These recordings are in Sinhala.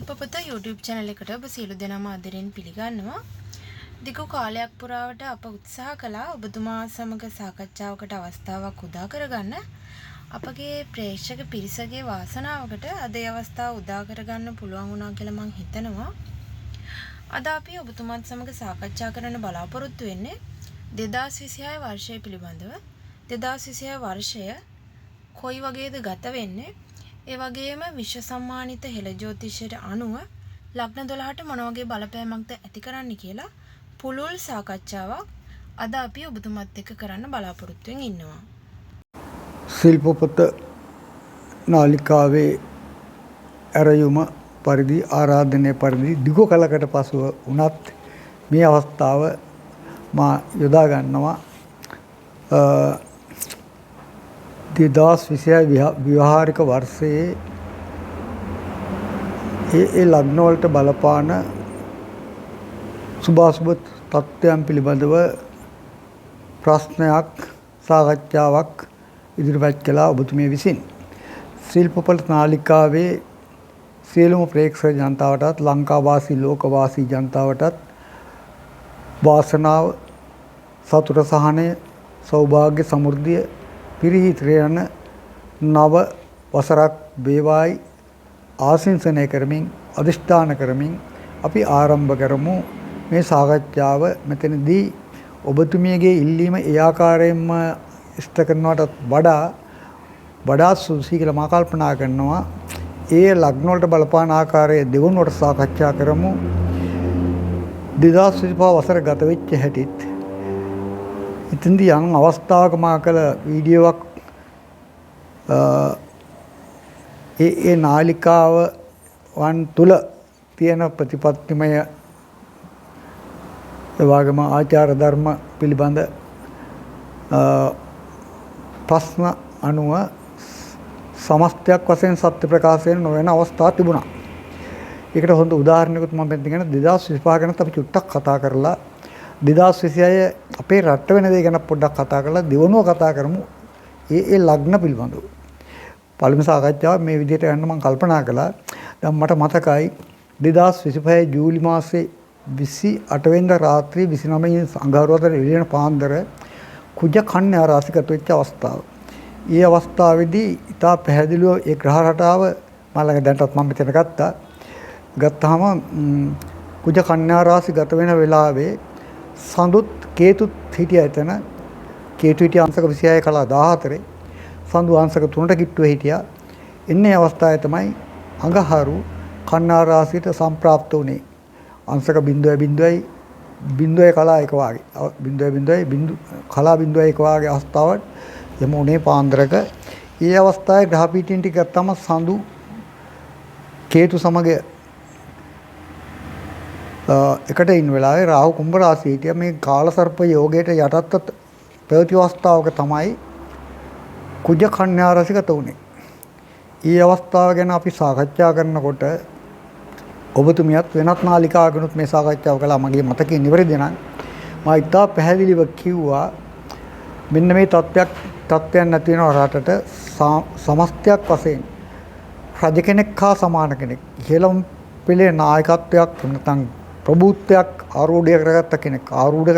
ශිල්පපත YouTube channel එකට ඔබ සියලු දෙනාම ආදරෙන් පිළිගන්නවා. දිගු කාලයක් පුරාවට අප උත්සාහ කළා ඔබතුමා සමග සාකච්ඡාවකට අවස්ථාවක් උදා කරගන්න. අපගේ ප්‍රේක්ෂක පිරිසගේ වාසනාවකට අද ඒ අවස්ථාව උදා කරගන්න පුළුවන් වුණා කියලා මම හිතනවා. අද අපි ඔබතුමාත් සමග සාකච්ඡා කරන්න බලාපොරොත්තු වෙන්නේ 2026 වර්ෂය පිළිබඳව. 2026 වර්ෂය කොයි වගේද ගත වෙන්නේ? ඒ වගේම විශ්ව සම්මානිත හෙළ ජ්‍යොතිෂයට අනුව ලග්න 12ට මොන වගේ බලපෑමක්ද ඇති කරන්න කියලා පුළුල් සාකච්ඡාවක් අද අපි ඔබතුමත් එක්ක කරන්න බලාපොරොත්තු වෙමින් ඉන්නවා. ශිල්පපත නාලිකාවේ ඇරයුම පරිදි ආරාධනය පරිදි දිගු කලකට පසුව වුණත් මේ අවස්ථාව මා යොදා ගන්නවා 2026 ව්‍යවහාරික වර්ෂයේ ඒ ලග්න වලට බලපාන සුභාසුභ තත්ත්වයන් පිළිබඳව ප්‍රශ්නයක් සාකච්ඡාවක් ඉදිරිපත් කළා ඔබතුමිය විසින්. ශිල්පපත නාලිකාවේ සියලුම ප්‍රේක්ෂක ජනතාවටත් ලංකාවාසී ලෝකවාසී ජනතාවටත් වාසනාව සතුට සහනය සෞභාග්‍ය සමෘද්ධිය පිරිහිත්‍රය යන නව වසරක් වේවායි ආශිංසනය කරමින් අධිෂ්ඨාන කරමින් අපි ආරම්භ කරමු මේ සාකච්ඡාව. මෙතනදී ඔබතුමියගේ ඉල්ලීම ඒ ආකාරයෙන්ම ඉෂ්ට කරනවටත් වඩා සුදුසුයි කියලා මා කල්පනා කරනවා. ඒ ලග්න වලට බලපාන ආකාරය දෙවනුවට සාකච්ඡා කරමු. 2025 වසර ගත වෙච්ච හැටිත් ඉතින්දී යම් අවස්ථාවක මා කළ වීඩියෝවක් ඒ නාලිකාව වන් තුල තියෙන ප්‍රතිපත්තිමය එවාගම ආචාර ධර්ම පිළිබඳ ප්‍රශ්න අනුව සමස්තයක් වශයෙන් සත්‍ය ප්‍රකාශයෙන් නොවන අවස්ථා තිබුණා. ඒකට හොඳ උදාහරණයකුත් මම මෙතන කියන 2025 ගැනත් අපි චුට්ටක් කතා කරලා 2026 අපේ රට වෙන දේ ගැන පොඩ්ඩක් කතා කරලා දෙවනුව කතා කරමු. ඒ ලග්න පිළිබඳව. පළවෙනි සාකච්ඡාව මේ විදිහට යන්න මම කල්පනා කළා. දැන් මට මතකයි 2025 ජූලි මාසේ 28 වෙනිදා රාත්‍රී 29 අඟහරුවාදා එළියන පාන්දර කුජ කන්‍යා රාශිගත වෙච්ච අවස්ථාව. ඒ අවස්ථාවේදී ඉතා පැහැදිලිව ඒ ග්‍රහ රටාව මම ළඟ දැන්ටත් මම මෙතන ගත්තාම කුජ කන්‍යා රාශිගත වෙන වෙලාවේ සඳුත් කේතුත් හිටියා එතන. කේතු හිටිය අංශක 26 කලා 14 සඳු අංශක 3ට කිට්ටුවේ හිටියා. එන්නේ අවස්ථාවේ තමයි අඟහරු කන්‍යා රාශියට සම්ප්‍රාප්ත වුණේ. අංශක 0.0 කලා 1 වාගේ 0.0 කලා 1 වාගේ අවස්ථාවක් යමුනේ පාන්දරක. ඒ අවස්ථාවේ ග්‍රහ පීඨින් ටික ගත්තම සඳු කේතු සමග එකට ඉන්න වෙලාවේ රාහු කුම්භ රාශියේ හිටියා. මේ කාලසර්ප යෝගයට යටත්ව පැවති අවස්ථාවක තමයි කුජ කන්‍යා රාශිගත වුණේ. ඊ අවස්ථාව ගැන අපි සාකච්ඡා කරනකොට ඔබතුමියත් වෙනත් නාලිකාවකනුත් මේ සාකච්ඡාව කළා. මගේ මතකයේ නිවැරදි නම් මම ඉතා පැහැදිලිව කිව්වා මෙන්න මේ තත්ත්වයන් නැති වෙන රටට සමස්තයක් වශයෙන් රජ කෙනෙක් හා සමාන කෙනෙක් ඉහළම පෙළේ නායකත්වයක් නැත්නම් ප්‍රභූත්වයක් ආරූඪ කරගත්ත කෙනෙක් ආරූඪ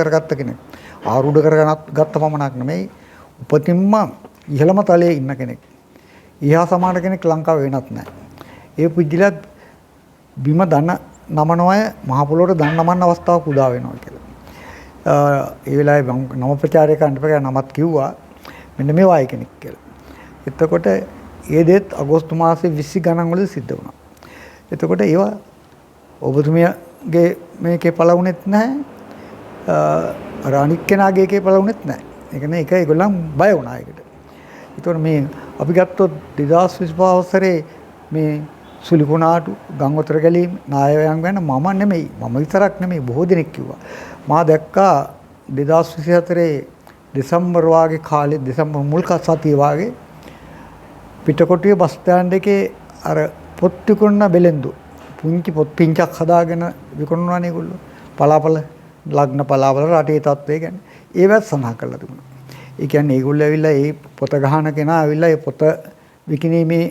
කරගත්ත පමණක් නෙමෙයි උපතින්ම ඉහළම තලයේ ඉන්න කෙනෙක්. ඊහා සමාන කෙනෙක් ලංකාවේ වෙනත් නැහැ. ඒ පුජ්‍යලත් බිම දන නමනවය මහ පොළොවට දන නමන්න අවස්ථාවක් උදා වෙනවා කියලා. ඒ වෙලාවේ නම ප්‍රචාරකයන්ට නමත් කිව්වා මෙන්න මේ වයි කෙනෙක් කියලා. එතකොට ඒ දෙත් අගෝස්තු මාසේ 20 ගණන් වල සිද්ධ වුණා. එතකොට ඒවා ඔබතුමියගේ මේකේ පළවුනේත් නැහැ. අර අනික් කෙනාගේ එකේ පළවුනේත් නැහැ. ඒ කියන්නේ ඒක ඒගොල්ලන් බය වුණා ඒකට. ඒතකොට මේ අපි ගත්තොත් 2025 වසරේ මේ සුලිකුණාටු ගංගොතර ගැලීම් නායකයන් ගැන මම විතරක් නෙමෙයි බොහෝ දෙනෙක් කිව්වා. මා දැක්කා 2024 දෙසැම්බර් වාගේ කාලේ දෙසැම්බර් මුල් සතිය වාගේ පිටකොටුවේ බස් ස්ටෑන්ඩ් එකේ අර පොත් විකුණන බෙලෙන්දු පුංචි පොත් පිංචක් හදාගෙන විකුණනවානේ ඒගොල්ලෝ. පලාපල ලග්න පලාපල රටේ තත්ත්වය ගැන ඒවත් සඳහන් කරලා තිබුණා. ඒ කියන්නේ ඒගොල්ලෝ ඇවිල්ලා ඒ පොත ගහන කෙනා ඇවිල්ලා ඒ පොත විකිණීමේ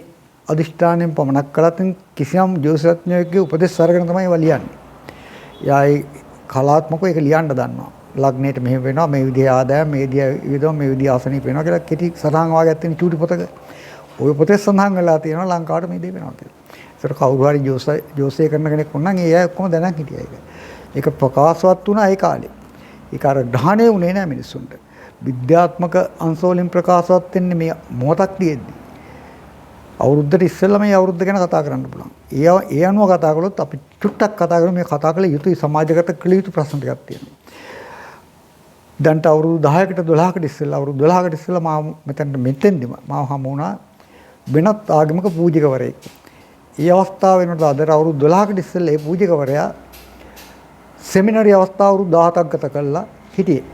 අදිෂ්ඨානයෙන් පමණක් කළත් කිසියම් ජ්‍යොතිෂඥයෙකුගේ උපදෙස් අරගෙන තමයි ඒවා ලියන්නේ. යායි කලාත්මකව ඒක ලියන්න දන්නවා. ලග්නයට මෙහෙම වෙනවා මේ විදිහේ ආදායම් මේ විදිහේ මේ විදිහේ ආසනීප වෙනවා කියලා කෙටි සටහන් වාගයක් තියෙන චූටි පොතක. ওই පොතේ සඳහන් වෙලා තියෙනවා ලංකාවට මේ දේ වෙනවා කියලා. ඒතර කවුරු හරි ජෝසය කරන කෙනෙක් වුණා නම් ඒ අය ඔක්කොම දැනන් හිටියා ඒක. ඒක ප්‍රකාශවත් වුණා ඒ කාලේ. ඒක අර ග්‍රහණය වුණේ නැහැ මිනිස්සුන්ට. විද්‍යාත්මක අංශ වලින් ප්‍රකාශවත් වෙන්නේ මේ මොහොතක් තියෙද්දි. අවුරුද්දට ඉස්සෙල්ලා මේ අවුරුද්ද ගැන කතා කරන්න පුළුවන්. ඒ අනුව කතා කළොත් අපි චුට්ටක් කතා කරමු මේ කතා කළ යුතුයි සමාජගත කළ යුතු ප්‍රශ්න ටිකක් තියෙනවා. දැන්ට අවුරුදු 10කට 12කට ඉස්සෙල්ලා අවුරුදු 12කට ඉස්සෙල්ලා මම මෙතෙන්දිම මම හමු වුණා වෙනත් ආගමික පූජකවරයෙක්. ඒ අවස්ථාව වෙනකොට අද අවුරුදු 12කට ඉස්සෙල්ලා ඒ පූජකවරයා සෙමිනරි අවස්ථාව අවුරුදු 17ක් ගත කළා හිටියේ.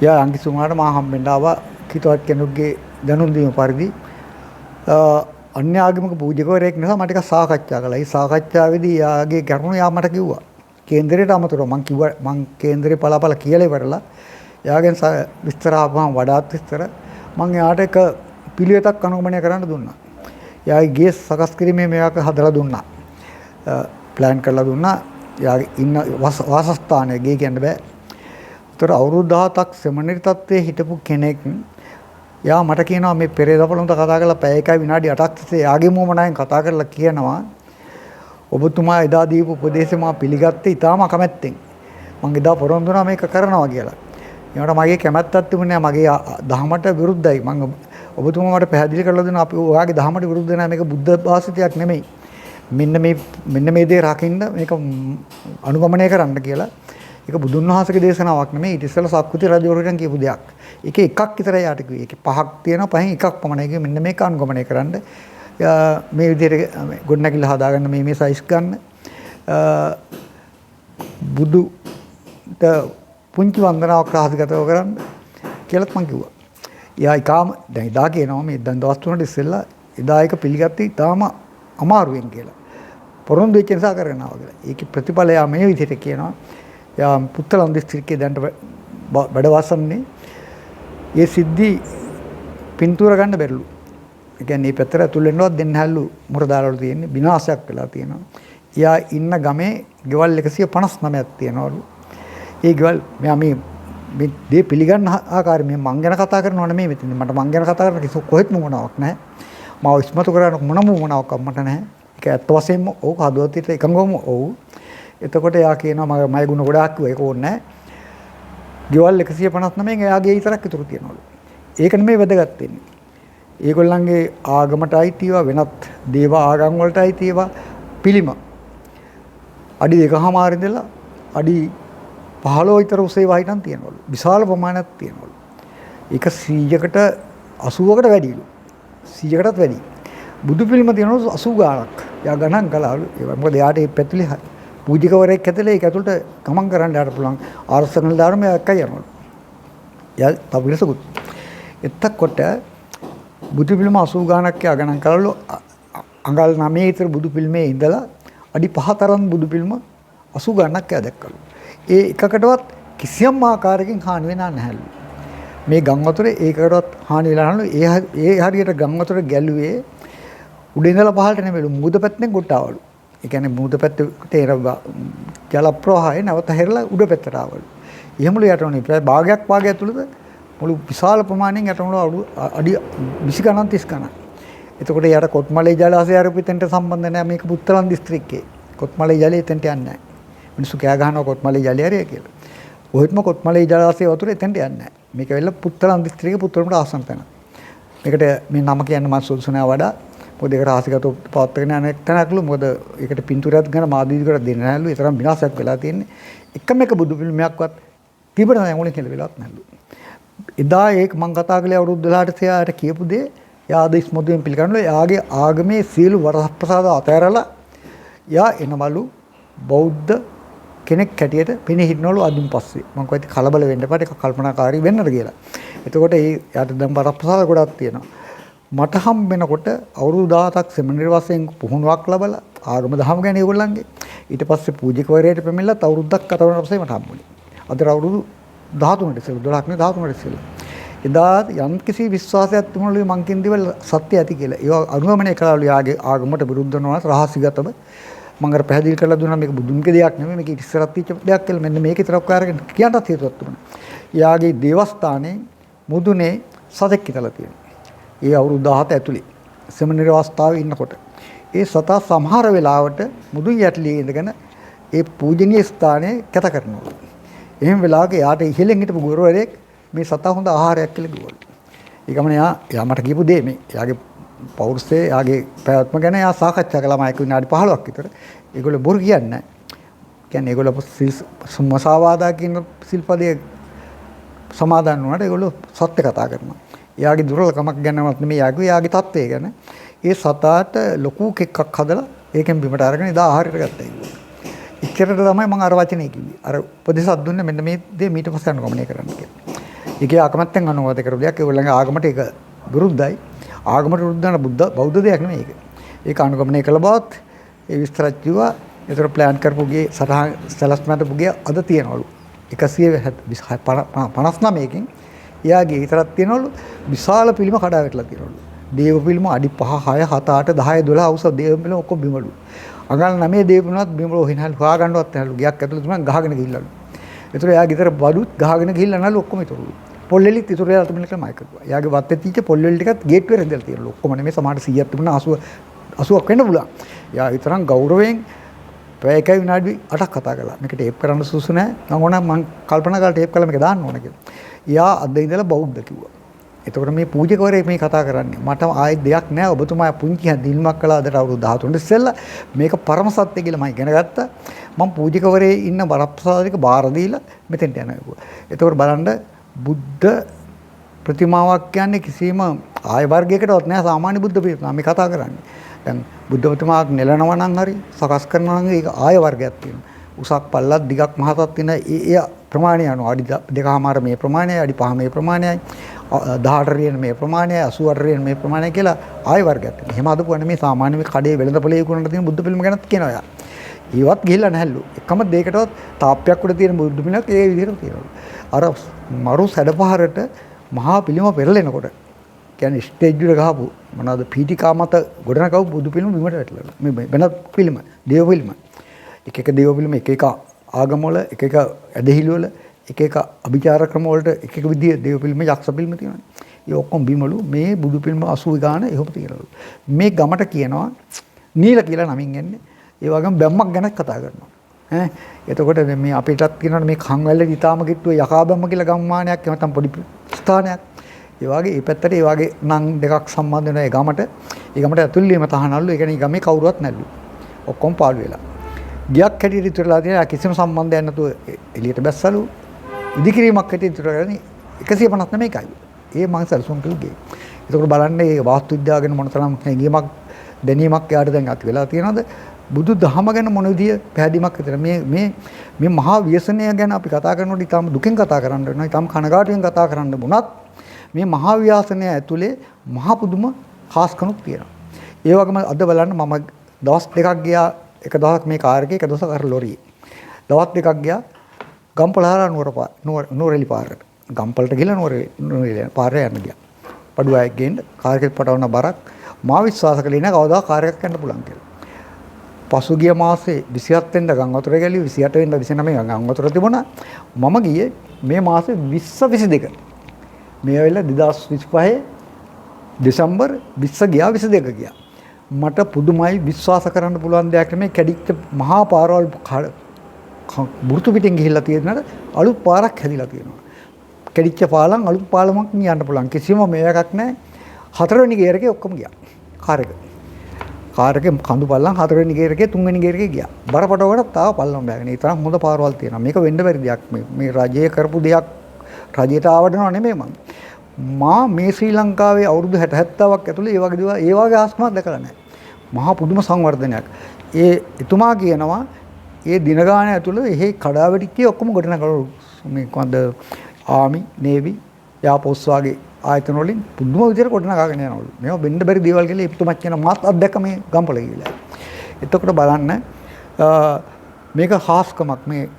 යා අංගිසුමාට මම හම්බෙන්න ආවා කිතවත් කෙනෙකුගේ දැනුම් දීම පරිදි අන්‍ය ආගමික පූජකවරයෙක් නිසා මට ටිකක් සාකච්ඡා කළා. ඒ සාකච්ඡාවේදී යාගේ කරුණු යා මට කිව්වා. කේන්දරයට අමතරව මං කේන්දරේ පළපළ කියලා ඉවරලා යාගෙන් විස්තර ආපුවම වඩාත් විස්තර මං එයාට එක පිළිවෙතක් අනුගමනය කරන්න දුන්නා. යාගේ ගේ සකස් කිරීමේ මේක හදලා දුන්නා. ප්ලෑන් කරලා දුන්නා. යාගේ ඉන්න වාසස්ථානයේ ගේ කියන්න බෑ. ඒතර අවුරුදු 17ක් සෙමිනරි තත්ත්වයේ හිටපු කෙනෙක් යා මට කියනවා මේ පෙරේදපළොන්ට කතා කරලා පැය 1යි විනාඩි 8ක් තිස්සේ යාගේ මොමනයෙන් කතා කරලා කියනවා ඔබතුමා එදා දීපු උපදේශය මම පිළිගත්තේ ඉතාම අකමැත්තෙන්. මම එදා පොරොන්දු වුණා මේක කරනවා කියලා. ඒකට මගේ කැමැත්තක් තිබුණේ නැහැ. මගේ දහමට විරුද්ධයි. මම ඔබතුමා මට පැහැදිලි කරලා දුන්නා අපි ඔයාගේ දහමට විරුද්ධ නැහැ. මේක බුද්ධ භාෂිතයක් නෙමෙයි. මෙන්න මේ දේ රකින්න මේක අනුගමනය කරන්න කියලා. ඒක බුදුන් වහන්සේගේ දේශනාවක් නෙමෙයි. ඊට ඉස්සෙල්ලා සක්විති රජවරුන්ගෙන් කියපු දෙයක්. ඒකේ එකක් විතරයි යාට කිව්වේ. ඒකේ පහක් තියෙනවා. පහෙන් එකක් පමණයි කිව්වේ. මෙන්න මේක අනුගමනය කරන්න. මේ විදිහට ගොඩනැගිල්ල හදාගන්න මේ සයිස් ගන්න බුදුට පුංචි වන්දනාවක් රහසිගතව කරන්න කියලාත් මම කිව්වා. එයා ඊකාම දැන් එදා කියනවා මේ දැන් දවස් 3කට ඉස්සෙල්ලා එදා ඒක පිළිගත්තේ ඊටාම අමාරුවෙන් කියලා. පොරොන්දු වෙච්ච නිසා කරගෙන ආවා කියලා. ඒකේ ප්‍රතිඵලය මේ විදිහට කියනවා. එයා පුත්තලම් දිස්ත්‍රික්කයේ දැන්ට වැඩ වසන්නේ. ඒ සිද්ධි පින්තූර ගන්න බැරිලු. ඒ කියන්නේ මේ පැත්තට ඇතුල් වෙන්නවත් දෙන්න හැල්ලු මුරදාලවල තියෙන්නේ විනාශයක් වෙලා තියෙනවා. එයා ඉන්න ගමේ ගෙවල් 159ක් තියෙනවලු. ඒ ගෙවල් මෙයා මේ දේ පිළිගන්න ආකාරය මේ මං ගැන කතා කරනව නෙමෙයි මෙතන. මට මං ගැන කතා කරන්න කිසි කොහෙත්ම මොනාවක් නැහැ. මාව ඉස්මතු කරන්න මොනම මොනාවක් මට නැහැ. ඒක ඇත්ත වශයෙන්ම ඕක හදවතට එකඟවම ඔව්. එතකොට එයා කියනවා මගේ ගුණ ගොඩාක් කිව්වා ඒක ඕනේ නැහැ. ගෙවල් 159න් එයාගේ විතරක් ඉතුරු තියෙනවලු. ඒක නෙමෙයි වැදගත් වෙන්නේ. ඒගොල්ලන්ගේ ආගමට අයිති ඒවා වෙනත් දේව ආගම් වලට අයිති ඒවා පිළිම අඩි 2කමාර ඉඳලා අඩි 15 විතර උස ඒවා හිටන් තියෙනවලු. විශාල ප්‍රමාණයක් තියෙනවලු. ඒක 100කට 80කට වැඩිලු. 100කටත් වැඩි. බුදු පිළිම තියෙනවලු 80 ගාණක්. එයා ගණන් කළාලු. ඒක මොකද එයාට මේ පැතුලේ පූජිකවරයෙක් ඇතුලේ ඒක ඇතුළට ගමන් කරන්න යාට පුළුවන්. ආර්සනල් දාරම එකයි යනවලු. එයා තවලසකුත්. එතකොට බුදු පිළිම 80 ගාණක් යා ගණන් කළාලු. අඟල් 9 විතර බුදු පිළිමේ ඉඳලා අඩි 5 තරම් බුදු පිළිම 80 ගාණක් යා දැක්කලු. ඒ එකකටවත් කිසියම් ආකාරයකින් හානි වෙනා නැහැලු. මේ ගම් වතුරේ ඒකකටවත් හානි වෙලා නැහැලු. ඒ හරියට ගම් වතුර ගැලුවේ උඩ ඉඳලා පහළට නෙමෙයිලු මුහුද පැත්තෙන් ගොටාවලු. ඒ කියන්නේ මුහුද පැත්තට එන ජල ප්‍රවාහය නැවත හැරිලා උඩ පැත්තට ආවලු. එහෙමලු යට උනේ භාගයක් වාගේ ඇතුළත මුළු විශාල ප්‍රමාණයෙන් යටමුළු අඩි 20 ගණන් 30 ගණන්. එතකොට යට කොත්මලේ ජලාශය ආරපිතෙන්ට සම්බන්ධ නැහැ මේක පුත්තලම් දිස්ත්‍රික්කේ. කොත්මලේ ජලය එතෙන්ට යන්නේ නැහැ. මිනිස්සු කෑ ගහනවා කොත්මලේ ජලය හරිය කියලා. ඔහෙත්ම කොත්මලේ ජලාශය වතුර එතෙන්ට යන්නේ නැහැ. මේක වෙල පුත්තලම් දිස්ත්‍රික්කේ පුත්තලමට ආසන්න තැන. මේකට මේ නම කියන්න මම සුදුසු නැහැ වඩා. මොකද ඒක රාසිගතව පවත්වාගෙන යන තැනක්ලු. මොකද ඒකට පින්තූරයක් ගන්න මාදීදිකට දෙන්න නැහැලු. ඒ තරම් විනාශයක් වෙලා තියෙන්නේ. එකම එක බුදු පිළිමයක්වත් තිබුණ නැහැ මොලේ කියලා වෙලවත් නැහැලු. එදා ඒක මම කතා කළේ අවුරුදු 12ට එයාට කියපු දේ යාද ඉස්මතුයෙන් පිළිගන්නවා. එයාගේ ආගමේ සීල වරප්‍රසාද අතහැරලා යා එනවලු බෞද්ධ කෙනෙක් කැටියට පෙනී හිටනවලු අදින් පස්සේ. මම කොහෙද කලබල වෙන්න එපා ටිකක් කල්පනාකාරී වෙන්නද කියලා. එතකොට ඒ යාට දැන් වරප්‍රසාද ගොඩක් තියෙනවා. මට හම් වෙනකොට අවුරුදු 17ක් සෙමිනරි වශයෙන් පුහුණුවක් ලැබලා ආගම දහම ගැන ඒගොල්ලන්ගේ ඊට පස්සේ පූජකවරයෙක් පැමිණිලත් අවුරුද්දක් අතර පස්සේ මට හම්බුනේ. අද අවුරුදු 13ට ඉස්සෙල්ලා 12ක් නේ 13ට ඉස්සෙල්ලා. එදා යම් කිසි විශ්වාසයක් තිබුණලු මං කින්දිවල සත්‍ය ඇති කියලා. ඒක අනුගමනය කළාලු යාගේ ආගමට විරුද්ධ නොවන රහසිගතව මම අර පැහැදිලි කරලා දුන්නා මේක බුදුන්ගේ දෙයක් නෙමෙයි මේක ඉස්සරත් තියච්ච දෙයක් කියලා. මෙන්න මේක විතරක් අරගෙන කියන්නත් හේතුවක් තිබුණා. යාගේ දේවස්ථානයේ මුදුනේ සතෙක් හිටලා තියෙනවා. ඒ අවුරුදු 17 ඇතුලේ සෙමිනරි අවස්ථාවේ ඉන්නකොට ඒ සතා සමහර වෙලාවට මුදුන් යටලියේ ඉඳගෙන ඒ පූජනීය ස්ථානයේ කැත කරනවා. එහෙම වෙලාවක යාට ඉහළින් හිටපු ගුරුවරයෙක් මේ සතා හොඳ ආහාරයක් කියලා කිව්වලු. ඒ ගමන යා මට කියපු දේ මේ යාගේ පෞරුෂය යාගේ පැවැත්ම ගැන යා සාකච්ඡා කළා මම විනාඩි 15ක් විතර. ඒගොල්ලෝ බොරු කියන්නේ නැහැ. කියන්නේ ඒගොල්ලෝ සමසාවාදා කියන සිල්පදයේ සමාදන් වුණාට ඒගොල්ලෝ සත්‍ය කතා කරනවා. යාගේ දුර්වලකමක් ගැනවත් නෙමෙයි යාගේ තත්ත්වය ගැන. ඒ සතාට ලොකු කෙක්කක් හදලා ඒකෙන් බිමට අරගෙන ඉදා ආහාරයට ගත්තා ඒගොල්ලෝ. ඉච්චරට තමයි මම අර වචනේ කිව්වේ. අර උපදේශයක් දුන්නේ මෙන්න මේ දේ මීට පස්සේ අනුගමනය කරන්න කියලා. ඒකේ අකමැත්තෙන් අනුවාද කරපු දෙයක් ඒගොල්ලන්ගේ ආගමට ඒක විරුද්ධයි. ආගමට විරුද්ධ යන බෞද්ධ දෙයක් නෙමෙයි ඒක. ඒක අනුගමනය කළ බවත් ඒ විස්තරත් කිව්වා. ඒතර ප්ලෑන් කරපුගේ සටහන් සැලැස්මට පුගේ අද තියනවලු. 159කින් එයාගේ විතරක් තියනවලු විශාල පිළිම කඩා වැටලා තියනවලු. දේව පිළිම අඩි 5 6 7 8 10 12 අවුස දේව පිළිම ඔක්කොම බිමලු. අඟල් 9 දේව පිළිමත් බිමල හොහිනහලු හොයා ගන්නවත් නැලු. ගියක් ඇතුළේ තුනක් ගහගෙන ගිහිල්ලාලු. ඒතර එයා ගෙදර බඩුත් ගහගෙන ගිහිල්ලා නැලු ඔක්කොම ඉතුරුලු. පොල්ලෙලිත් ඉතුරු වෙලා තිබුණ කියලා මයික් කිව්වා. එයාගේ වත්තේ තීච්ච පොල්ලෙලි ටිකත් ගේට්ටුවේ රැඳලා තියෙනලු. ඔක්කොම නෙමෙයි සමහර 100ක් තිබුණා 80ක් වෙන්න පුළුවන්. එයා විතරක් ගෞරවයෙන් පැය එකයි විනාඩි 8ක් කතා කළා. මේක ටේප් කරන්න සුසු නැහැ. මම ඕනම් මම කල්පනා කරලා ටේප් කරලා මේක දාන්න ඕන කියලා. එයා අද ඉඳලා බෞද්ධ කිව්වා. එතකොට මේ පූජකවරේ මේ කතා කරන්නේ මට ආයෙත් දෙයක් නැහැ. ඔබතුමා පුංචි දිල්මක් කළා අදට අවුරුදු 13 ඉස්සෙල්ලා මේක පරම සත්‍ය කියලා මම ඉගෙන ගත්තා. මම පූජකවරේ ඉන්න බරප්‍රසාදික බාර දීලා මෙතෙන්ට යනවා කිව්වා. එතකොට බලන්න බුද්ධ ප්‍රතිමාවක් කියන්නේ කිසිම ආය වර්ගයකටවත් නෑ සාමාන්‍ය බුද්ධ ප්‍රතිමා මේ කතා කරන්නේ. දැන් බුද්ධ ප්‍රතිමාවක් නෙලනවා නම් හරි සකස් කරනවා නම් ඒක ආය වර්ගයක් තියෙනවා. උසක් පල්ලක් දිගක් මහතක් තියෙන ඒ ප්‍රමාණය අනුව අඩි 2.5 මේ ප්‍රමාණයයි අඩි 5 මේ ප්‍රමාණයයි 18 රියන මේ ප්‍රමාණයයි 88 රියන මේ ප්‍රමාණයයි කියලා ආය වර්ගයක් තියෙනවා. එහෙම අදපුවා මේ සාමාන්‍ය මේ කඩේ වෙළඳපොලේ විකුණන තියෙන බුද්ධ පිළිම ගැනත් කියනවා යා. ඒවත් ගිහිල්ලා නැහැලු. එකම දෙයකටවත් තාප්පයක් උඩ තියෙන බුදු පිළිමක් ඒ විදිහට තියෙනවලු. අර මරු සැඩපහරට මහා පිළිම පෙරලෙනකොට කියන්නේ ස්ටේජ් එක ගහපු මොනවාද පීඨිකා මත ගොඩනගපු බුදු පිළිම බිමට වැටලා. මේ වෙන පිළිම, දේව පිළිම. එක එක දේව පිළිම එක එක ආගම වල එක එක ඇදහිලි වල එක එක අභිචාර ක්‍රම වලට එක එක විදිය දේව පිළිම යක්ෂ පිළිම තියෙනවා. ඒ ඔක්කොම බිමලු මේ බුදු පිළිම 80 ගාන එහෙම තියෙනලු. මේ ගමට කියනවා නීල කියලා නමින් එන්නේ. ඒ වගේම බැම්මක් ගැන කතා කරනවා. එතකොට මේ අපිටත් කියනවනේ මේ කන්වැල්ලේ ඊටාම කිට්ටුවේ යකා බැම්ම කියලා ගම්මානයක් එහෙම නැත්නම් පොඩි ස්ථානයක්. ඒ වගේ මේ පැත්තට ඒ වගේ නම් දෙකක් සම්බන්ධ වෙන ඒ ගමට ඇතුල් වීම තහනල්ලු. ඒ කියන්නේ ගමේ කවුරුවත් නැල්ලු. ඔක්කොම පාළු වෙලා. ගියක් හැටියට ඉතුරුලා තියෙන කිසිම සම්බන්ධයක් නැතුව එළියට බැස්සලු. ඉදිකිරීමක් හැටියට ඉතුරු කරන්නේ 159 එකයි. ඒ මං සල්සුන් කළු ගේ. ඒකෝට බලන්න මේ වාස්තු විද්‍යාව ගැන මොනතරම් හැඟීමක් දැනීමක් යාට දැන් ඇති වෙලා තියෙනවද? බුදු දහම ගැන මොන විදිය පැහැදීමක් විතර මේ මහා ව්‍යසනය ගැන අපි කතා කරනකොට ඊටම දුකෙන් කතා කරන්න වෙනවා. ඊටම කනගාටුවෙන් කතා කරන්න වුණත් මේ මහා ව්‍යසනය ඇතුලේ මහා පුදුම ખાස්කමක් තියෙනවා. ඒ වගේම අද බලන්න මම දවස් දෙකක් ගියා එක දවසක් මේ කාර් එකේ එක දවසක් අර ලොරියේ. දවස් දෙකක් ගියා ගම්පලහර නුවරඑලි පාරට. ගම්පලට ගිහලා නුවරඑලි පාරේ යන්න ගියා. පඩුවයක් ගේන්න කාර් එකේ පටවන බරක් මා විශ්වාස කළේ නැහැ කවදා කාර් එකක් යන්න පුළුවන් කියලා. පසුගිය මාසේ 27 වෙනිදා ගංගාවතුර ගැලුවේ 28 වෙනිදා 29 ගංගාවතුර තිබුණා. මම ගියේ මේ මාසේ 20 22. මේ වෙලාව 2025 දෙසැම්බර් 20 ගියා 22 ගියා. මට පුදුමයි විශ්වාස කරන්න පුළුවන් දෙයක් නෙමෙයි කැඩිච්ච මහා පාරවල් බුරුතු පිටින් ගිහිල්ලා තියෙනද අලුත් පාරක් හැදිලා තියෙනවා. කැඩිච්ච පාලම් අලුත් පාලමක් යන්න පුළුවන්. කිසිම මේකක් නැහැ. 4 වෙනි ගියර් එකේ ඔක්කොම ගියා. කාර් එකේ කඳු පල්ලම් 4 වෙනි ගියර් එකේ 3 වෙනි ගියර් එකේ ගියා. බරපතලකට තාම පල්ලම් බෑගෙන. ඒ තරම් හොඳ පාරවල් තියෙනවා. මේක වෙන්න බැරි දෙයක්. මේ රජය කරපු දෙයක් රජයට ආවඩනව නෙමෙයි මම. මේ ශ්‍රී ලංකාවේ අවුරුදු 60 70ක් ඇතුළේ ඒ වගේ දේවල් ඒ වගේ ආස්මක් දැකලා නැහැ. මහා පුදුම සංවර්ධනයක්. එතුමා කියනවා ඒ දින ගාන ඇතුළේ එහෙ කඩාවැටිච්ච ඔක්කොම ගොඩනගලු මේ කොහොමද ආමි නේවි යාපෝස් වගේ ආයතන වලින් පුදුම විදිහට ගොඩනගාගෙන යනවලු. මේවා වෙන්න බැරි දේවල් කියලා එතුමා කියන මාත් අත්දැක මේ ගම්පල ගිහලා. එතකොට බලන්න මේක ખાස්කමක් මේ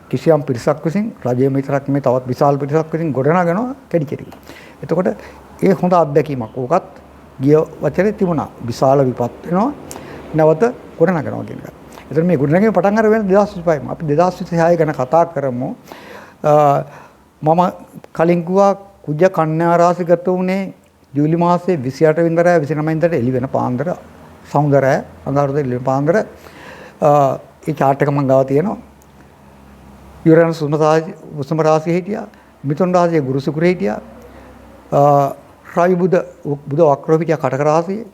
කිසියම් පිරිසක් විසින් රජයේ විතරක් නෙමෙයි තවත් විශාල පිරිසක් විසින් ගොඩනගනවා කැඩි කැඩි. එතකොට ඒ හොඳ අත්දැකීමක්. ඕකත් ගිය වචනේ තිබුණා. විශාල විපත් වෙනවා. නැවත ගොඩනගනවා කියන එක. එතකොට මේ ගොඩනැගීම පටන් අර වෙන 2025ම. අපි 2026 ගැන කතා කරමු. මම කලින් කිව්වා කුජ කන්‍යා රාශිගත වුණේ ජූලි මාසයේ 28 වෙනිදා 29 වෙනිදාට එළි වෙන පාන්දර සෞන්දර්ය අඟහරුවාදා එළි වෙන පාන්දර ඒ chart එක මම ගාව තියෙනවා. යුරේනස් උසම රාශියේ හිටියා. මිථුන රාශියේ ගුරු සුකුරේ හිටියා. රවි බුධ වක්‍රව හිටියා කටක රාශියේ.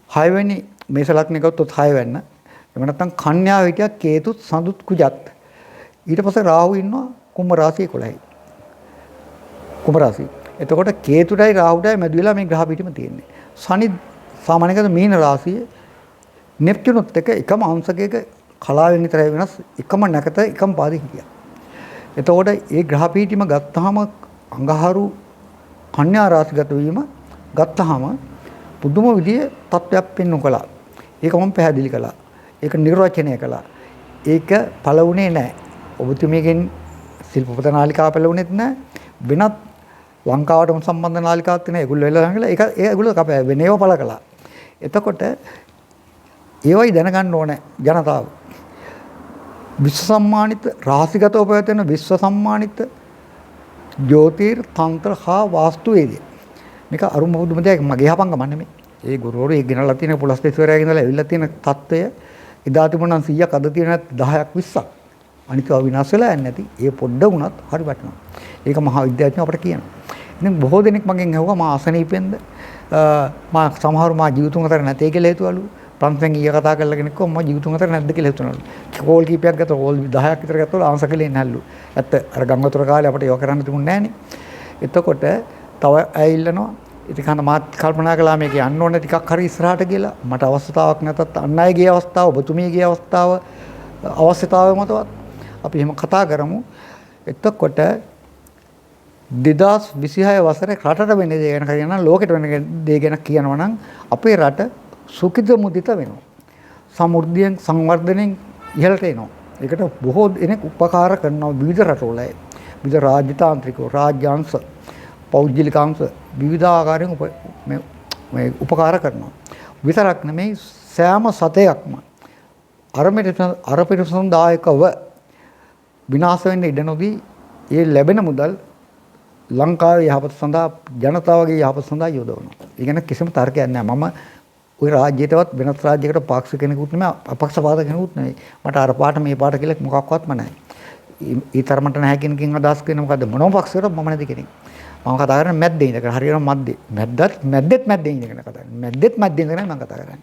6 වෙනි මේෂ ලග්නේ ගත්තොත් 6 වෙන්න. එහෙම නැත්නම් කන්‍යාව හිටියා කේතුත් සඳුත් කුජත්. ඊට පස්සේ රාහු ඉන්නවා කුම්භ රාශිය 11යි. කුම්භ රාශිය. එතකොට කේතුටයි රාහුටයි මැද වෙලා මේ ග්‍රහ පිටිම තියෙන්නේ. ශනි සාමාන්‍යයෙන් මීන රාශියේ නෙප්ටියුනුත් එක එකම අංශකයක කලාවෙන් විතරයි වෙනස්. එකම නැකත එකම පාදේ හිටියා. එතකොට ඒ ග්‍රහ පිටිම ගත්තාම අඟහරු කන්‍යා රාශිගත වීම ගත්තාම පුදුම විදිහේ තත්ත්වයක් පෙන්වු කළා. ඒක මම පැහැදිලි කළා. ඒක නිර්වචනය කළා. ඒක පළවුනේ නැහැ. ඔබතුමියගෙන් ශිල්පපත නාලිකාව පළවුනේත් නැහැ. වෙනත් ලංකාවටම සම්බන්ධ නාලිකාවක් තියෙනවා. ඒගොල්ලෝ වෙලා ගිහලා ඒගොල්ලෝ කපෑ වෙනේව පළ කළා. එතකොට ඒවයි දැනගන්න ඕනේ ජනතාව. විශ්ව සම්මානිත රාශිගතව පැවැත්වෙන විශ්ව සම්මානිත ජ්‍යොතිර් තන්ත්‍ර හා වාස්තු වේදය. මේක අරුම පුදුම දෙයක් මගේ හපංගම නෙමෙයි. ඒ ගුරුවරු ඒ ගෙනලා තියෙන පොළොස් දෙස්වරයා ගෙනලා ඇවිල්ලා තියෙන தত্ত্বය එදා තිබුණා 100ක් අද තියෙන 10ක් 20ක්. අනිත් ඒවා විනාශ වෙලා යන්නේ නැති. ඒ පොඩ්ඩ වුණත් හරි වටිනවා. ඒක මහා විද්‍යාඥයෝ අපට කියනවා. ඉතින් බොහෝ දෙනෙක් මගෙන් ඇහුවා මා අසනීපෙන්ද මා සමහරව මා ජීවිතුන් අතර නැtei කියලා හිතුවලු. ප්‍රංශෙන් ඊය කතා කරලා කෙනෙක් කොහොම මා ජීවිතුන් අතර නැද්ද කියලා හිතුවලු. කෝල් කීපයක් ගත්තා කෝල් 10ක් විතර ගත්තොත් ආන්සර් කලේ නැල්ලු. ඇත්ත අර ගංගාතුර කාලේ අපිට ඒව කරන්න තිබුණේ නැහනේ. එතකොට තව ඇවිල්ලනවා. ඉතින් මාත් කල්පනා කළා මේක යන්න ඕනේ ටිකක් හරි ඉස්සරහට කියලා. මට අවස්ථාවක් නැතත් අන් අයගේ අවස්ථාව ඔබතුමීගේ අවස්ථාව අවශ්‍යතාවය මතවත් අපි එහෙම කතා කරමු. එතකොට 2026 වසරේ රටට වෙන දේ ගැන කියනවා ලෝකෙට වෙන දේ ගැන කියනවා නම් අපේ රට සුඛිත මුදිත වෙනවා. සමෘද්ධියෙන් සංවර්ධනයෙන් ඉහළට එනවා. ඒකට බොහෝ දෙනෙක් උපකාර කරනවා විවිධ රටවල. විවිධ රාජ්‍ය තාන්ත්‍රිකෝ රාජ්‍ය අංශ පෞද්ගලික අංශ විවිධ ආකාරයෙන් මේ උපකාර කරනවා. විතරක් නෙමෙයි සෑම සතයක්ම අර පිරිසඳායකව විනාශ වෙන්න ඉඩ නොදී ඒ ලැබෙන මුදල් ලංකාවේ යහපත සඳහා ජනතාවගේ යහපත සඳහා යොදවනවා. ඒ ගැන කිසිම තර්කයක් නැහැ. මම ওই රාජ්‍යයටවත් වෙනත් රාජ්‍යයකට පාක්ෂ කෙනෙකුත් නෙමෙයි අපක්ෂපාත කෙනෙකුත් නෙමෙයි. මට අර පාට මේ පාට කියලා මොකක්වත්ම නැහැ. ඒ තරමට නැහැ කියනකින් අදහස් කරන්නේ මොකද්ද? මොනම පක්ෂයකට මම නැති කෙනෙක්. මම කතා කරන්නේ මැද්දේ ඉඳගෙන හරියට මැද්දේ. මැද්දෙත් ඉඳගෙන කතා කරන්නේ. මැද්දේ ඉඳගෙන මම කතා කරන්නේ.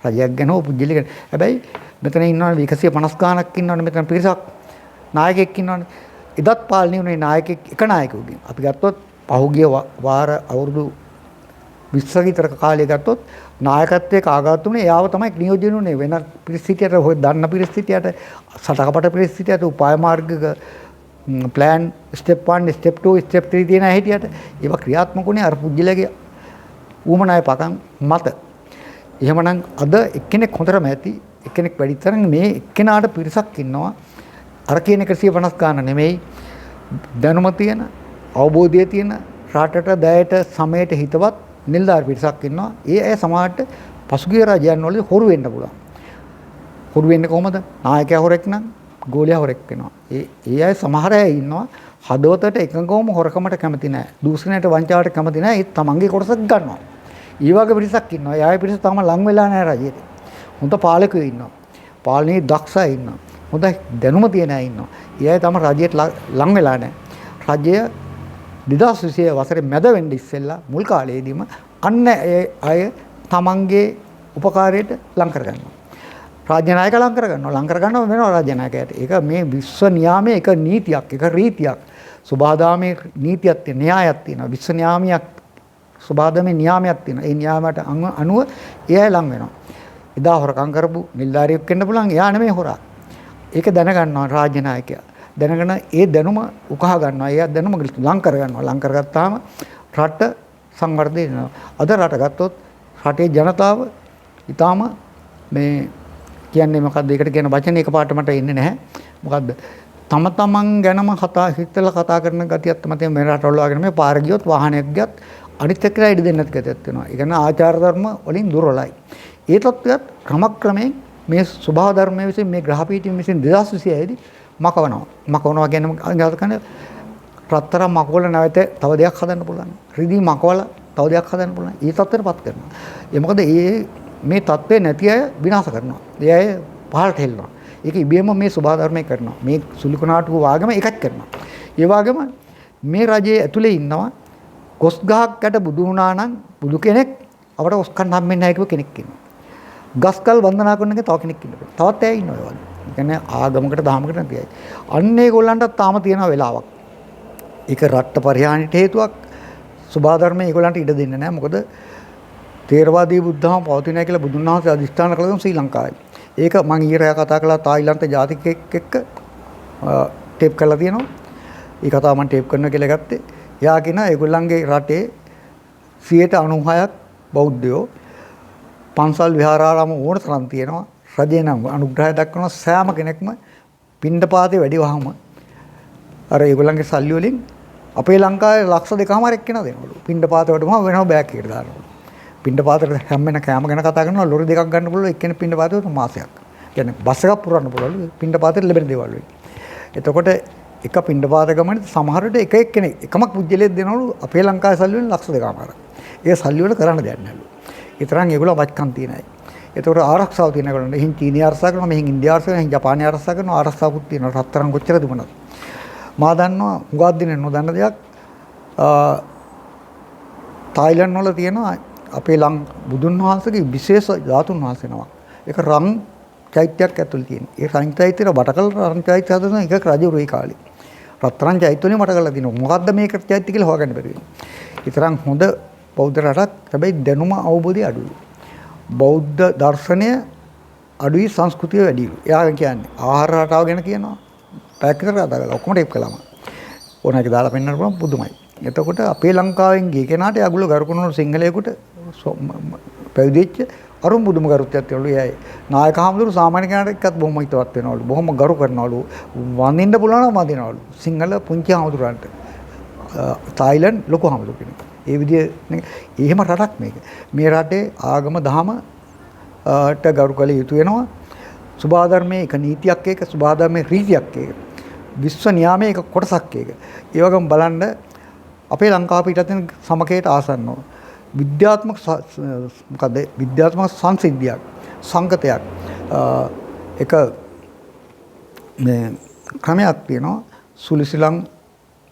රජයක් ගැන හෝ පුජ්‍යලි ගැන. හැබැයි මෙතන ඉන්නවනේ 150 ගාණක් ඉන්නවනේ මෙතන පිරිසක් නායකයෙක් ඉන්නවනේ. එදත් පාලනය වුණේ නායකයෙක් එක නායකයෙකුගෙන්. අපි ගත්තොත් පහුගිය වාර අවුරුදු 20 විතර කාලය ගත්තොත් නායකත්වයේ කාගාතුනේ එයාව තමයි නියෝජනය වුණේ. වෙන පිරිසිතියට හොය දන්න පිරිසිතියට සටකපට පිරිසිතියට උපාය මාර්ගක plan step 1 step 2 step 3 තියෙන හැටියට ඒවා ක්‍රියාත්මක වුණේ අර පුජ්‍යලගේ ඌමනාය පකන් මත. එහෙමනම් අද එක්කෙනෙක් හොඳටම ඇති එක්කෙනෙක් වැඩිතරන් මේ එක්කෙනාට පිරිසක් ඉන්නවා. අර කියන 150 ගාන නෙමෙයි දැනුම තියෙන අවබෝධය තියෙන රටට දයට සමයට හිතවත් නිලධාරි පිරිසක් ඉන්නවා. ඒ අය සමාජයට පසුගිය රජයන් වල හොරු වෙන්න පුළුවන්. හොරු වෙන්නේ කොහමද? නායකයා හොරෙක් නම් ගෝලියා හොරෙක් වෙනවා. ඒ අය සමහර අය ඉන්නවා හදවතට එකඟවම හොරකමට කැමති නැහැ. දූෂණයට වංචාවට කැමති නැහැ. ඒත් තමන්ගේ කොටසක් ගන්නවා. ඒ වගේ පිරිසක් ඉන්නවා. ඒ අය පිරිස තාම ලං වෙලා නැහැ රජයට. හොඳ පාලකයෝ ඉන්නවා. පාලනයේ දක්ෂ අය ඉන්නවා. හොඳ දැනුම තියෙන අය ඉන්නවා. ඒ අය තම රජයට ලං වෙලා නැහැ. රජය 2020 වසරේ මැද වෙන්න ඉස්සෙල්ලා මුල් කාලයේදීම අන්න ඒ අය තමන්ගේ උපකාරයට ලං කරගන්නවා. රාජ්‍ය නායක ලං කරගන්නවා. ලං කරගන්නව වෙනවා රාජ්‍ය නායකයට. ඒක මේ විශ්ව නියාමයේ එක නීතියක්, එක රීතියක්. සුභාදාමයේ නීතියක් තියෙන, න්‍යායක් තියෙනවා. විශ්ව නියාමයක් සුභාදාමයේ නියාමයක් තියෙනවා. ඒ නියාමයට අනුව ඒ අය ලං වෙනවා. එදා හොරකම් කරපු නිලධාරියෙක් වෙන්න පුළුවන්. එයා නෙමෙයි හොරා. ඒක දැනගන්නවා රාජ්‍ය නායකයා. දැනගෙන ඒ දැනුම උකහා ගන්නවා. ඒ දැනුම ලං කරගන්නවා. ලං කරගත්තාම රට සංවර්ධනය වෙනවා. අද රට ගත්තොත් රටේ ජනතාව ඊටාම මේ කියන්නේ මොකද්ද? ඒකට කියන වචනේ එකපාරට මට එන්නේ නැහැ. මොකද්ද? තම තමන් ගැනම හිතලා කතා කරන ගතියක් තමයි මේ රටවල වගේ මේ පාර ගියොත් වාහනයක් ගියත් අනිත් එක්කලා ඉඩ දෙන්නත් ගතියක් වෙනවා. ඒ කියන්නේ ආචාර ධර්ම වලින් දුර්වලයි. ඒ තත්ත්වයක් ක්‍රමක්‍රමයෙන් මේ ස්වභාව ධර්මයේ විසින් මේ ග්‍රහපීඨිය විසින් 2026 දී මකවනවා. මකවනවා කියන්නේ රත්තරන් මකවල නැවත තව දෙයක් හදන්න පුළුවන්. රිදී මකවල තව දෙයක් හදන්න පුළුවන්. ඒ තත්ත්වයටපත් කරනවා. ඒ මොකද මේ තත්ත්වේ නැති අය විනාශ කරනවා. ඒ අය පහළට හෙල්ලනවා. ඒක ඉබේම මේ ස්වභාව ධර්මයේ කරනවා. මේ සුලිකුණාටුව වාගම එකක් කරනවා. ඒ වගේම මේ රජයේ ඇතුලේ ඉන්නවා කොස් ගහක් යට බුදු වුණා නම් බුදු කෙනෙක් අපට ඔස් කන්න හම්බෙන්නේ නැහැ කියව කෙනෙක් ඉන්නවා. ගස්කල් වන්දනා කරන එක තව කෙනෙක් ඉන්නවා. තවත් ඇය ඉන්නවා ඒ වගේ. ඒ කියන්නේ ආගමකට දහමකට නැති අය. අන්න ඒගොල්ලන්ට තාම තියෙන වෙලාවක්. ඒක රට්ට පරිහානියට හේතුවක්. ස්වභාව ධර්මයේ ඒගොල්ලන්ට ඉඩ දෙන්නේ නැහැ. මොකද තේරවාදී බුද්ධහම පවතිනයි කියලා බුදුන් වහන්සේ අධිෂ්ඨාන කළා ශ්‍රී ලංකාවේ. ඒක මම ඊයේ කතා කළා තායිලන්ත ජාතිකයෙක් එක්ක ටේප් කරලා තියෙනවා. ඒ කතාව මම ටේප් කරනවා කියලා ගත්තේ. එයා කියන ඒගොල්ලන්ගේ රටේ 96%ක් බෞද්ධයෝ පන්සල් විහාරාරාම ඕන තරම් තියෙනවා. රජේ නම් අනුග්‍රහය දක්වන සෑම කෙනෙක්ම පින්ඩපාතේ වැඩි වහම අර ඒගොල්ලන්ගේ සල්ලි වලින් අපේ ලංකාවේ ලක්ෂ 2කමාරක් එක්කන දෙනවලු. පින්ඩපාතේ වටම වෙනම බෑග් එකකට දානවලු. පින්ඩපාතේ හැම්මෙන කෑම ගැන කතා කරනවා ලොරි දෙකක් ගන්න පුළුවන් එක්කෙනෙක් පින්ඩපාතේ මාසයක්. කියන්නේ බස් එකක් පුරන්න පුළුවන්ලු පින්ඩපාතේ ලැබෙන දේවල් වලින්. එතකොට එක පින්ඩපාත ගමනේ සමහර විට එක එක්කෙනෙක් එකම පුජ්‍යලෙක් දෙනවලු අපේ ලංකාවේ සල්ලි වලින් ලක්ෂ 2කමාරක්. ඒ සල්ලි වල කරන්න දෙයක් නැලු. ඒ තරම් ඒගොල්ලෝ වචකම් තියන අය. එතකොට ආරක්ෂාව තියෙන ඒගොල්ලෝ එහින් චීනි ආරක්ෂා කරනවා මෙහින් ඉන්දියා ආරක්ෂා කරනවා එහින් ජපානය ආරක්ෂා කරනවා ආරක්ෂාවකුත් තියෙනවා රත්තරන් කොච්චර දුමනද. මා දන්නවා හුඟක් දිනේ නොදන්න දෙයක් තායිලන්ත වල තියෙනවා අපේ බුදුන් වහන්සේගේ විශේෂ ධාතුන් වහන්සේ නමක්. ඒක රන් චෛත්‍යයක් ඇතුළේ තියෙන. ඒ රන් චෛත්‍යය බටකල් රන් චෛත්‍ය හදන එක රජුරු ඒ කාලේ. රත්තරන් චෛත්‍යනේ මට කරලා දිනවා. මොකද්ද මේක චෛත්‍ය කියලා හොයාගන්න බැරි වෙනවා. ඒ තරම් හොඳ බෞද්ධ රටක්. හැබැයි දැනුම අවබෝධය අඩුයි. බෞද්ධ දර්ශනය අඩුයි සංස්කෘතිය වැඩියි. එයා කියන්නේ ආහාර රටාව ගැන කියනවා. පැයක් විතර කතා කරලා ඔක්කොම ටේප් කළාම. ඕනෑක දාලා පෙන්නන්න පුළුවන් පුදුමයි. එතකොට අපේ ලංකාවෙන් ගිය කෙනාට යගුල ගරු කරන සිංහලයකට පැවිදිච්ච අරුම් බුදුම ගරුත්වයක් තියෙනවලු. එයයි නායක හාමුදුරු සාමාන්‍ය කෙනාට එක්කත් බොහොම හිතවත් වෙනවලු. බොහොම ගරු කරනවලු. වඳින්න පුළුවන් නම් වඳිනවලු. සිංහල පුංචි හාමුදුරන්ට තායිලන්ත ලොකු හාමුදුරු කෙනෙක්. ඒ විදිහේ එහෙම රටක් මේක. මේ රටේ ආගම දහමට ගරු කළ යුතු වෙනවා. සුභා ධර්මයේ එක නීතියක් ඒක සුභා ධර්මයේ රීතියක් ඒක. විශ්ව නියාමයේ එක කොටසක් ඒක. ඒ වගේම බලන්න අපේ ලංකාව පිටතින් සමකයට ආසන්නව විද්‍යාත්මක මොකද විද්‍යාත්මක සංසිද්ධියක් සංකතයක් එක මේ ක්‍රමයක් තියෙනවා සුලිසිලං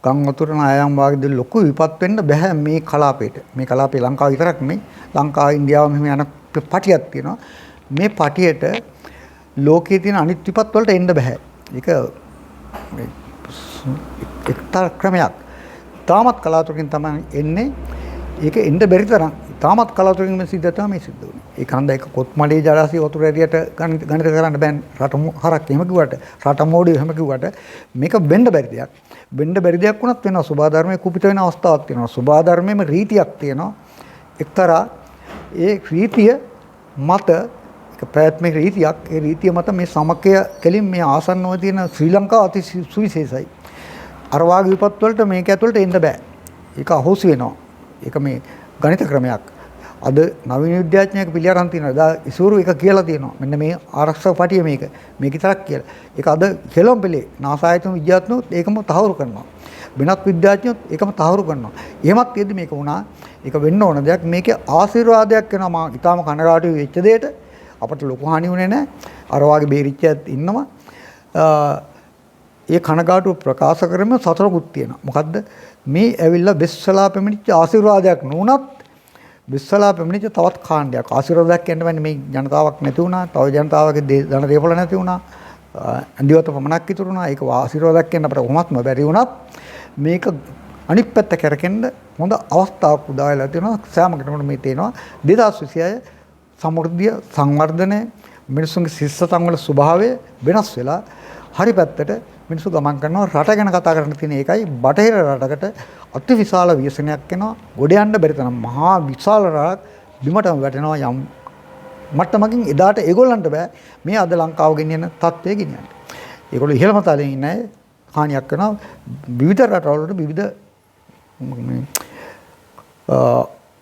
ගම් වතුර නායම් වාගේ ලොකු විපත් වෙන්න බෑ මේ කලාපයට. මේ කලාපේ ලංකාව විතරක් නෙමෙයි ලංකාව ඉන්දියාව මෙහෙම යන පටියක් තියෙනවා. මේ පටියට ලෝකයේ තියෙන අනිත් විපත් වලට එන්න බෑ. ඒක එක්තරා ක්‍රමයක්. තාමත් කලාතුරකින් තමයි එන්නේ. ඒක එන්න බැරි තරම් තාමත් කලාතුරකින් මේ සිද්ධ තමයි සිද්ධ වෙන්නේ. ඒක හන්ද එක කොත්මඩේ ජලාශය වතුර ඇරියට ගණිත කරන්න බෑ. රට හරක් එහෙම කිව්වට රට මෝඩිය එහෙම කිව්වට මේක වෙන්න බැරි දෙයක්. වෙන්න බැරි දෙයක් වුණත් වෙනවා. සුභා ධර්මයේ කුපිත වෙන අවස්ථාවක් තියෙනවා. සුභා ධර්මයේම රීතියක් තියෙනවා. එක්තරා ඒ රීතිය මත එක පැවැත්මේ රීතියක්. ඒ රීතිය මත මේ සමකය කෙලින් මේ ආසන්නව තියෙන ශ්‍රී ලංකාව අති සුවිශේෂයි. අර වාගේ විපත් වලට මේක ඇතුළට එන්න බෑ. ඒක අහෝසි වෙනවා. ඒක මේ ගණිත ක්‍රමයක්. අද නවීන විද්‍යාඥයෙක් පිළිඅරන් තියෙනවා. දා ඉසුරු එක කියලා තියෙනවා. මෙන්න මේ ආරක්ෂක පටිය මේක. මේක විතරක් කියලා. ඒක අද හෙළම් පෙළේ නාසායතන විද්‍යාඥයෝත් ඒකම තහවුරු කරනවා. වෙනත් විද්‍යාඥයෝත් ඒකම තහවුරු කරනවා. එහෙමත් කියද්දි මේක වුණා. ඒක වෙන්න ඕන දෙයක්. මේකේ ආශිර්වාදයක් වෙනවා. මා ඊටාම කනගාටුයි වෙච්ච දෙයට අපට ලොකු හානි වුණේ නැහැ. අර වාගේ බේරිච්චයත් ඉන්නවා. ඒ කනගාටුව ප්‍රකාශ කරමින් සතරකුත් තියෙනවා. මොකද්ද? මේ ඇවිල්ලා බෙස්සලා පැමිණිච්ච ආශිර්වාදයක් නුනත් බෙස්සලා පැමිණිච්ච තවත් කාණ්ඩයක්. ආශිර්වාදයක් කියන්න බෑනේ මේ ජනතාවක් නැති වුණා. තව ජනතාවගේ ධන දේපල නැති වුණා. අන්දිවත පමණක් ඉතුරු වුණා. ඒක ආශිර්වාදයක් කියන්න අපිට කොහොමත්ම බැරි වුණත් මේක අනිත් පැත්ත කරකෙන්න හොඳ අවස්ථාවක් උදා වෙලා තියෙනවා. සෑම කෙනෙකුට මේ තේනවා 2026 සමෘද්ධිය සංවර්ධනය මිනිසුන්ගේ සිස්සතන් වල ස්වභාවය වෙනස් වෙලා හරි පැත්තට මිනිස්සු ගමන් කරනවා. රට ගැන කතා කරන්න තියෙන එකයි බටහිර රටකට අති විශාල ව්‍යසනයක් එනවා. ගොඩ යන්න බැරි තරම් මහා විශාල රටක් බිමටම වැටෙනවා යම් මට්ටමකින්. එදාට ඒගොල්ලන්ට බෑ මේ අද ලංකාව ගෙනියන තත්ත්වය ගෙනියන්න. ඒගොල්ලෝ ඉහළම තලයේ ඉන්නේ හානියක් වෙනවා. විවිධ රටවලට විවිධ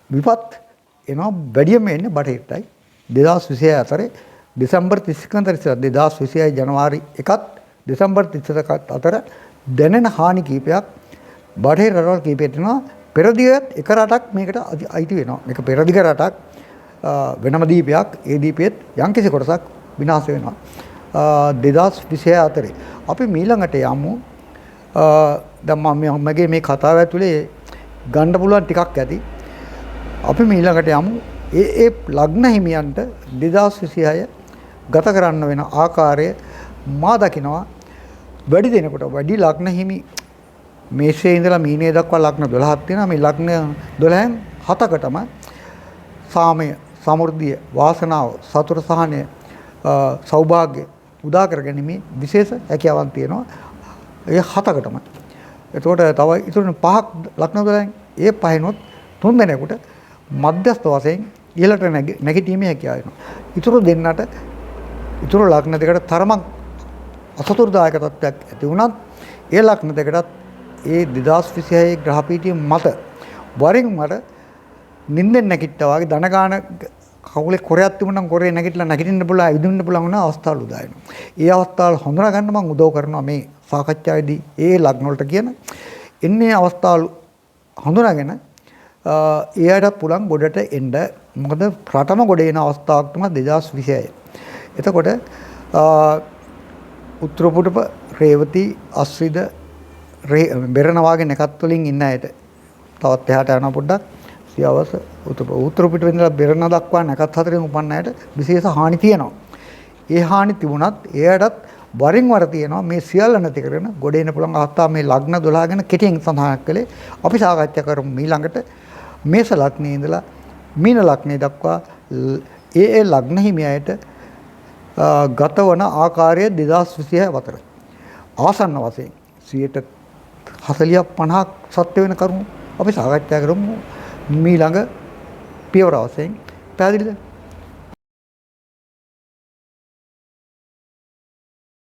විපත් එනවා. වැඩියෙන්ම එන්නේ බටහිරටයි. 2026 අතරේ දෙසැම්බර් 31 ඉඳලා 2026 ජනවාරි 1 දෙසැම්බර් 31 අතර දැනෙන හානි කීපයක් බටහිර රටවල් කීපයට එනවා. පෙරදිගත් එක රටක් මේකට අයිති වෙනවා. මේක පෙරදිග රටක් වෙනම දීපයක්. ඒ දීපෙත් යම්කිසි කොටසක් විනාශ වෙනවා. 2026 අතරේ අපි ඊළඟට යමු. දැන් මගේ මේ කතාව ඇතුලේ ගන්න පුළුවන් ටිකක් ඇති. අපි ඊළඟට යමු. ඒ ලග්න හිමියන්ට 2026 ගත කරන්න වෙන ආකාරය මා දකිනවා. වැඩි දෙනකොට වැඩි ලග්න හිමි මේෂයේ ඉඳලා මීනයේ දක්වා ලග්න 12ක් තියෙනවා. මේ ලග්න 12න් 7කටම සාමය, සමෘද්ධිය, වාසනාව, සතුට සහනය, සෞභාග්‍ය උදා කරගැනීමේ විශේෂ හැකියාවන් තියෙනවා. ඒ 7කටම. එතකොට තව ඉතුරු 5ක් ලග්න 12න් ඒ පහිනොත් 3 දෙනෙකුට මධ්‍යස්ථ වශයෙන් ඉහළට නැගිටීමේ හැකියාව වෙනවා. ඉතුරු දෙන්නට ඉතුරු ලග්න දෙකට තරමක් අසතුරුදායක තත්ත්වයක් ඇති වුණත් ඒ ලග්න දෙකටත් ඒ 2026 ග්‍රහ පීඨිය මත වරින් වර නිින්දෙන් නැගිට්ටා වගේ ධන ගාන කකුලේ කොරයක් තිබුණනම් කොරේ නැගිටලා නැගිටින්න පුළුවන් ඉදින්න පුළුවන් වුණා අවස්ථාවල් උදා වෙනවා. ඒ අවස්ථාවල් හඳුනා ගන්න මම උදව් කරනවා මේ සාකච්ඡාවේදී ඒ ලග්න වලට කියන එන්නේ අවස්ථාවල් හඳුනාගෙන එයාටත් පුළුවන් ගොඩට එන්න. මොකද රටම ගොඩ එන අවස්ථාවක් තමයි 2026. එතකොට උත්තර පුටුප රේවති අස්විද බෙරණ වාගේ නැකත් වලින් ඉන්න අයට තවත් එහාට යනවා පොඩ්ඩක්. සියවස උත්තර පිට වෙනදලා බෙරණ දක්වා නැකත් හතරෙන් උපන්න අයට විශේෂ හානි තියෙනවා. ඒ හානි තිබුණත් එයාටත් වරින් වර තියෙනවා මේ සියල්ල නැති කරගෙන ගොඩ එන්න පුළුවන් අවස්ථා. මේ ලග්න 12 ගැන කෙටියෙන් සඳහන් කළේ. අපි සාකච්ඡා කරමු ඊළඟට මේෂ ලග්නයේ ඉඳලා මීන ලග්නයේ දක්වා ඒ ලග්න හිමියයට ගතවන ආකාරය 2026 අතර ආසන්න වශයෙන් 40ක් 50ක් සත්‍ය වෙන කරුණු අපි සාකච්ඡා කරමු ඊළඟ පියවර වශයෙන්. පැහැදිලිද?